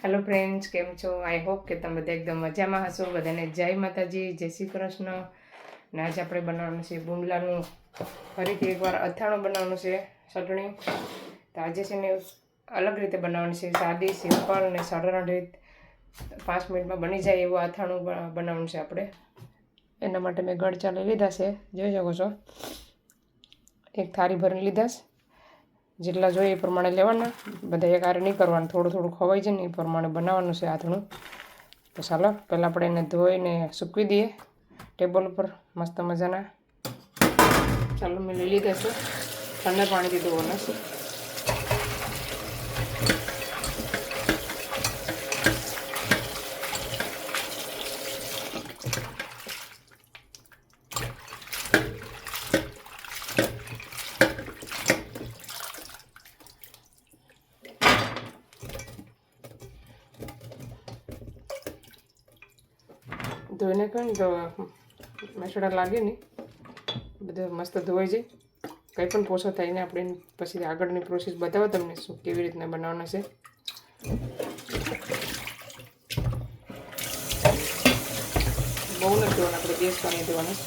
Hello friends, કેમ છો? I hope કે તમે બધા એકદમ મજામાં હશો. બધાને જય માતાજી, જય શ્રી કૃષ્ણ. ને આજે આપણે બનાવવાનું છે બુમલાનું ફરીથી એકવાર અથાણું બનાવવાનું છે, ચટણી. તો આજે છે ને અલગ રીતે બનાવવાનું છે, સાદી સિમ્પલ અને સરળ રીત 5 મિનિટમાં બની જાય એવું અથાણું બનાવવાનું છે આપણે. એના માટે મેં ગળચા લઈ લીધા છે, જોઈ શકો છો. એક થાળી ભરીને લીધા છે. જેટલા જોઈએ એ પ્રમાણે લેવાના, બધા એક હારે નહીં કરવાનું, થોડું થોડું ખવાઈ જાય ને એ પ્રમાણે બનાવવાનું છે આથણું. તો ચાલો પહેલાં આપણે એને ધોઈને સૂકવી દઈએ ટેબલ ઉપર મસ્ત મજાના. ચાલો મેં લઈ લીધા છે, ઠંડા પાણીથી ધોવાના છે. ધોઈને કંઈ તો મસળા લાગે નહીં, બધું મસ્ત ધોવાઈ જાય, કંઈ પણ પોસો થઈને આપણે પછી આગળની પ્રોસેસ બતાવો તમને શું કેવી રીતના બનાવવાના છે. બહુ નથી ધોવાના, આપણે ગેસ પાણી ધોવાના.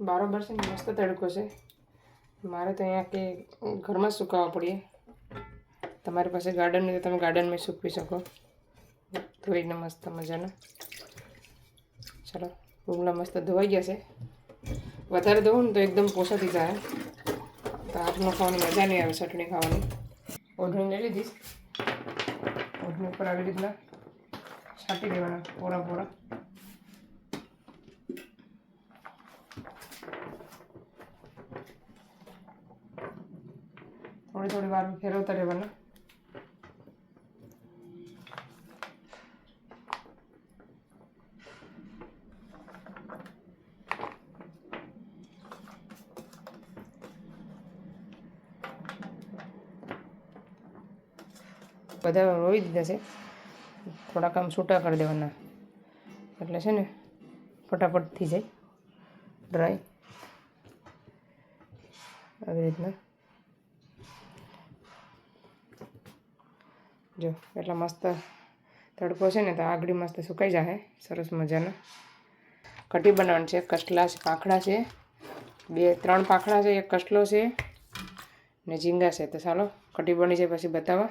બરાબર છે ને, મસ્ત તડકો છે. મારે તો અહીંયા કે ઘરમાં સુકાવવા પડીએ. તમારી પાસે ગાર્ડન હોય તો તમે ગાર્ડનમાં સૂકવી શકો, ધોઈને મસ્ત મજાના. ચાલો બુમલા મસ્ત ધોવાઈ ગયા છે. વધારે ધોવું ને તો એકદમ પોસાથી જાય, તો હાથમાં ખાવાની મજા નહીં આવે, ચટણી ખાવાની. ઓઢણી લઈ લીધીશ, ઓઢણી ઉપર આવી રીતના છાંટી દેવાના પૂરા પૂરા. થોડી થોડી વાર ફેરવતા રહેવાના. બધા રોઈ દીધા છે, થોડાક આમ છૂટા કરી દેવાના, એટલે છે ને ફટાફટ થઈ જાય ડ્રાય. આવી રીતના જો એટલા મસ્ત તડકો છે ને, તો આગળ મસ્ત સુકાઈ જાય સરસ મજાના. કઢી બનાવવાની છે, કસલા છે, પાંખડા છે, 2-3 પાંખડા છે, એક કસલો છે ને ઝીંગા છે. તો ચાલો કઢી બની જાય પછી બતાવવા.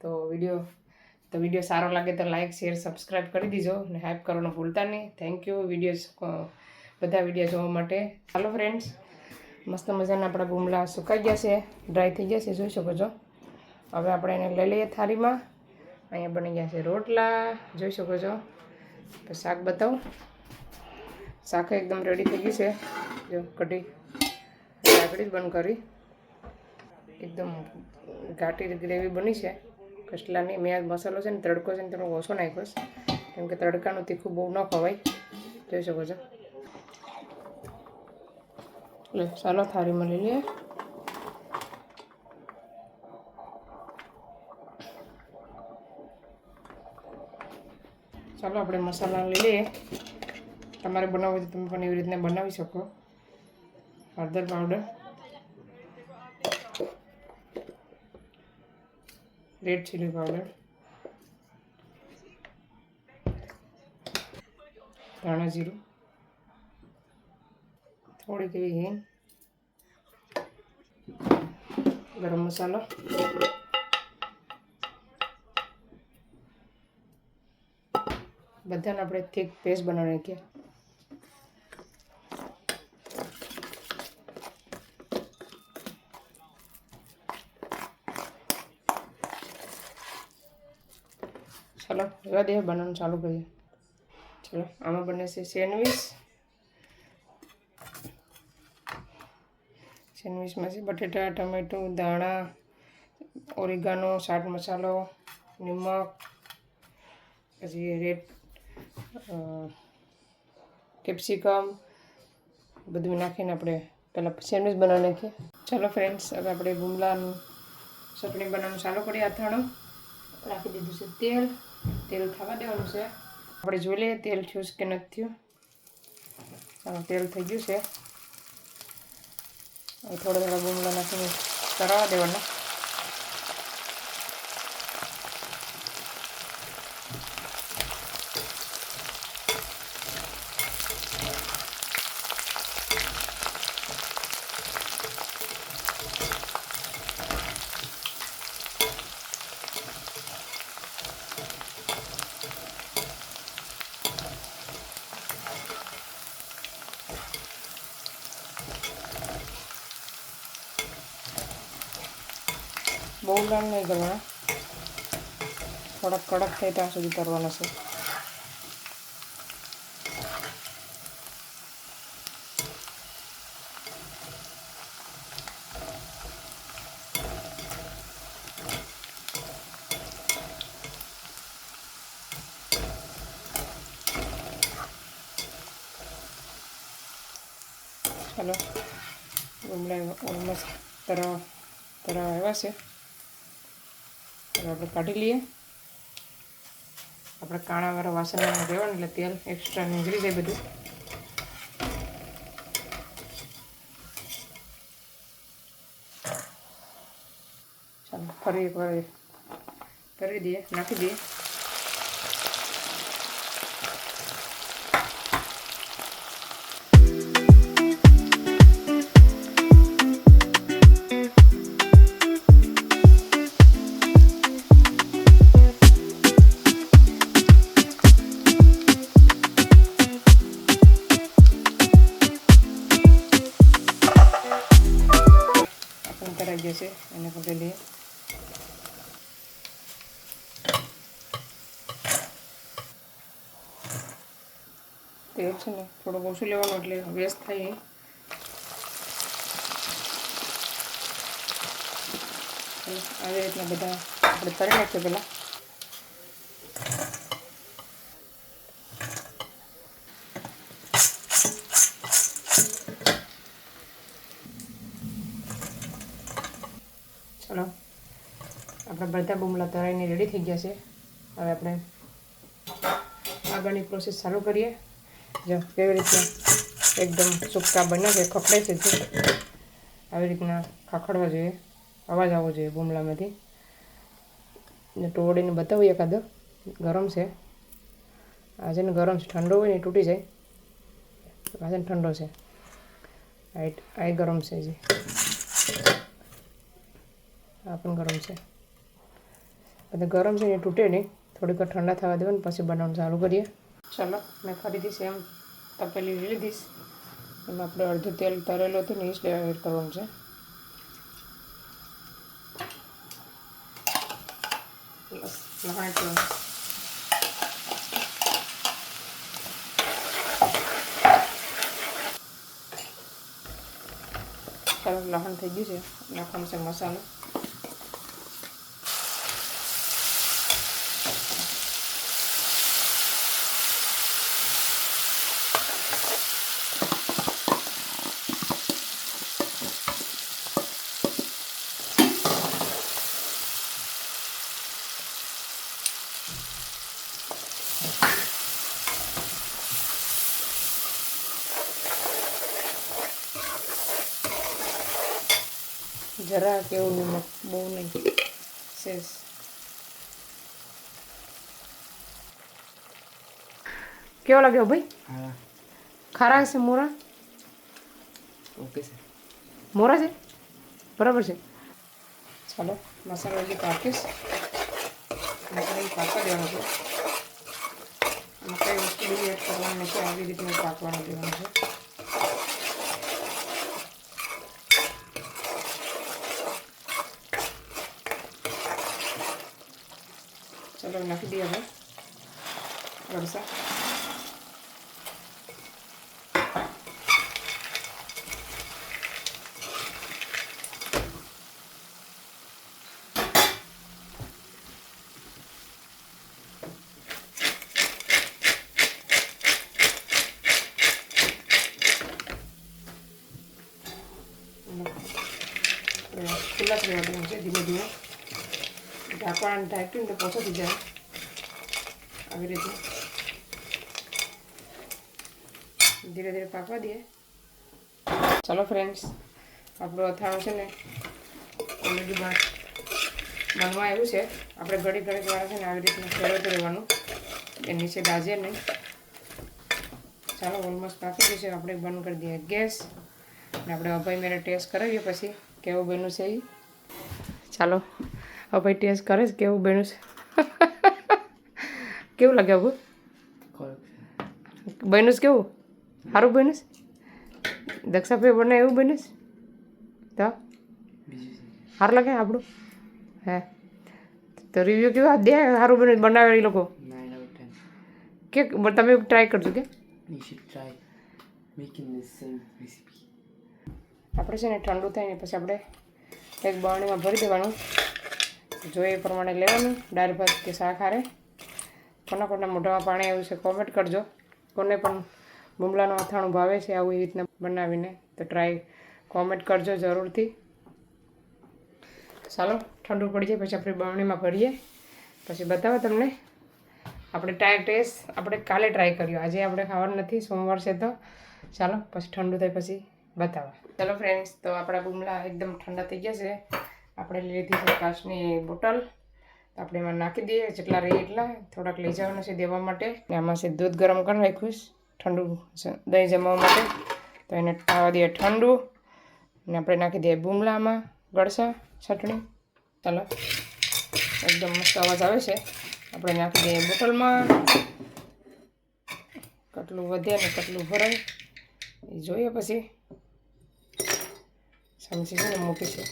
તો વિડીયો સારો લાગે તો લાઇક શેર સબસ્ક્રાઈબ કરી દીજો ને હાઈપ કરવાનું ભૂલતા નહીં. થેન્ક યુ બધા વિડીયો જોવા માટે. ચાલો ફ્રેન્ડ્સ, મસ્ત મજાના આપણા બુમલા સુકાઈ ગયા છે, ડ્રાય થઈ ગયા છે, જોઈ શકો છો. હવે આપણે એને લઈ લઈએ થાળીમાં. અહીંયા બની ગયા છે રોટલા, જોઈ શકો છો. તો શાક બતાવું. શાક એકદમ રેડી થઈ ગયું છે. જો કઢી આગળ જ બંધ કરી, એકદમ ઘાટી ગ્રેવી બની છે કસલાની. મેં આ મસાલો છે ને તડકો છે ને થોડો ઓછો નાખ્યો છે, કેમ કે તડકાનું તીખું બહુ ન ખવાય, જોઈ શકો છો. એટલે ચાલો થાળીમાં લઈ લઈએ. ચાલો આપણે મસાલા લઈ લઈએ. તમારે બનાવવું હોય તો તમે પણ એવી રીતના બનાવી શકો. હળદર પાવડર, રેડ ચીલી પાવડર, ધાણા જીરું, થોડીક એવી હિંગ, ગરમ મસાલો, બધાને આપણે થીક પેસ્ટ બનાવી નાખીએ. ચાલો રહેવા દે, બનાવવાનું ચાલુ કરીએ. ચાલો આમાં બને છે સેન્ડવીચ. સેન્ડવીચમાં છે બટેટા, ટમેટું, ધાણા, ઓરિગાનો, ચાટ મસાલો, નમક, પછી રેડ કેપ્સિકમ બધું નાખીને આપણે પહેલાં સેન્ડવિચ બનાવી નાખીએ. ચાલો ફ્રેન્ડ્સ, હવે આપણે ગુમલાનું ચટણી બનાવવાનું ચાલુ કરીએ. અથાણું રાખી દીધું છે તેલ થવા દેવાનું છે. આપણે જોઈ લઈએ તેલ થયું કે નથી થયું. ચાલો, તેલ થઈ ગયું છે. હવે થોડા ગુમલા નાખીને તળવા દેવાના. બહુ લાલ નહીં કરવાના, થોડાક કડક થાય ત્યાં સુધી કરવાના છે. ચાલો, ગુમલા ઓલમોસ્ટ તરવા આવ્યા છે. હવે આપણે કાઢી લઈએ. આપણે કાણાવાળા વાસણમાં રહેવાનું એટલે તેલ એક્સ્ટ્રા નીકળી જાય બધું. ચાલો, ફરી એકવાર કરી દઈએ, નાખી દઈએ. કરાઈ ગયો છે એને પકડી લઈએ. તેલ છે ને થોડુંક ઓછું લેવાનું એટલે વેસ્ટ થાય. આવી રીતના બધા આપણે તળી નાખીએ પહેલાં. ચાલો, આપણા બધા ગુમલા તળાઈને રેડી થઈ ગયા છે. હવે આપણે આગળની પ્રોસેસ ચાલુ કરીએ. જો કેવી રીતના એકદમ સૂકા બન્યા છે, ખખડાય છે. આવી રીતના ખખડવા જોઈએ, અવાજ આવવો જોઈએ ગુમલામાંથી. ને તોડીને બતાવું એકાદો. ગરમ છે આ છે ને, ગરમ છે. ઠંડો હોય ને તૂટી જાય. આ છે ને ઠંડો છે, આ ગરમ છે. જી આ પણ ગરમ છે. એટલે ગરમ છે ને તૂટે નહીં. થોડીક ઠંડા થવા દેવાનું પછી બનાવવાનું ચાલુ કરીએ. ચાલો, મેં ખરીદી છે એમ તપેલી લઈ લીધીશ. એમાં આપણે અડધું તેલ તરેલું હતું ને એ જ એડ કરવાનું છે. લસણ ચાલો, લસણ થઈ ગયું છે. નાખવાનું છે મસાલો. જરા કેવું નમક, બહુ નહીં, સેસ. કેવો લાગ્યો ભાઈ? ખારા છે મોરા? ઓકે છે, મોરા છે, બરાબર છે. ચાલો, મસાલો હજી પાકીશ. મસાલો પાકવા દેવાનો છે. આમાં કઈ વસ્તુ બીજી એડ કરવાની નથી, આવી રીતનું પાકવાનું દેવાનું છે. ચાલો, નાખી દઈએ હવે વરસા. રહેવા દેવાનું છે ધીમે ધીમે. ઢાંકવાને ઢાંક્યું તો પોસો થઈ જાય આવી રીતે. ધીરે ધીરે પાકવા દઈએ. ચાલો ફ્રેન્ડ્સ, આપણું અથાણું છે ને ઓલરેડી બનવા આવ્યું છે. આપણે ઘડી વાળા છે ને આવી રીતના ફેરવતું રહેવાનું, એ નીચે દાજે નહીં. ચાલો ઓલમોસ્ટ પાકી ગયું છે. આપણે બંધ કરી દઈએ ગેસ ને આપણે અભય મેરે ટેસ્ટ કરાવીએ પછી કેવું બન્યું છે એ. ચાલો અભય ટેસ્ટ કરે છે કેવું બન્યું છે. કેવું લાગે અભુ? બન્યું છે કેવું? સારું બન્યું છે? દક્ષાભાઈ બને એવું બન્યું છે તો સારું લાગે આપણું? હે તો રિવ્યુ કેવું દે? સારું બન્યું બનાવે એ લોકો કે તમે ટ્રાય કરજો કે આપણે છે ને ઠંડુ થાય ને પછી આપણે એક બરણીમાં ભરી દેવાનું. જોઈએ એ પ્રમાણે લેવાનું. દાળ ભાત કે શાક હારે કોના મોઢામાં પાણી આવ્યું છે કોમેન્ટ કરજો. કોને પણ બુમલાનું અથાણું ભાવે છે આવું એ રીતના બનાવીને તો ટ્રાય કોમેન્ટ કરજો જરૂરથી. ચાલો ઠંડુ પડી જાય પછી આપણે બરણીમાં ભરીએ પછી બતાવો તમને. આપણે ટેસ્ટ આપણે કાલે ટ્રાય કર્યો, આજે આપણે ખાવાનું નથી, સોમવાર છે તો. ચાલો પછી ઠંડુ થાય પછી બતાવવા. ચાલો ફ્રેન્ડ્સ, તો આપણા બુમલા એકદમ ઠંડા થઈ ગયા છે. આપણે લીધી છે કાચની બોટલ. આપણે એમાં નાખી દઈએ જેટલા રહે એટલા. થોડાક લઈ જવાના છે દેવા માટે. ને આમાં છે દૂધ ગરમ કરી રાખ્યું ઠંડુ દહીં જમવા માટે, તો એને ખાવા દઈએ ઠંડુ. ને આપણે નાખી દઈએ બુમલામાં ગળસા ચટણી. ચાલો એકદમ મસ્ત અવાજ આવે છે. આપણે નાખી દઈએ બોટલમાં. કેટલું વધે ને કેટલું ભરાય એ જોઈએ પછી. સમજી છે ને મોટી છે.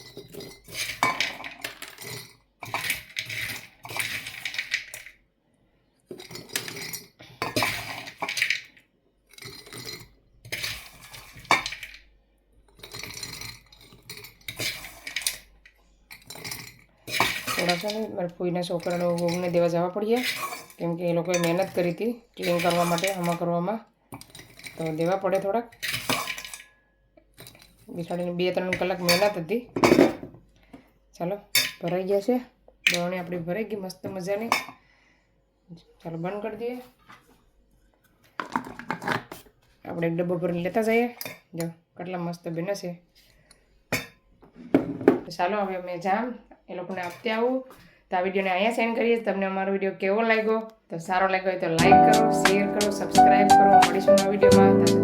થોડા છે ને મારા ફૂઈના છોકરાને વહુને દેવા જવા પડીએ, કેમ કે એ લોકોએ મહેનત કરી હતી ક્લીન કરવા માટે, આમાં કરવામાં તો દેવા પડે થોડાક. બિચારીને 2-3 કલાક મહેનત હતી. ચાલો ભરાઈ ગયા છે. બરણી આપણી ભરાઈ ગઈ મસ્ત મજાની. ચાલો બંધ કરી દઈએ. આપણે એક ડબ્બો ભરીને લેતા જઈએ. જો કેટલા મસ્ત બને છે. ચાલો હવે અમે જામ એ લોકોને આપતી આવું. તો આ વિડીયોને અહીંયા સેન્ડ કરીએ. તમને અમારો વિડીયો કેવો લાગ્યો? તો સારો લાગ્યો હોય તો લાઈક કરો, શેર કરો, સબસ્ક્રાઈબ કરો. મળીશું નવા વિડીયોમાં.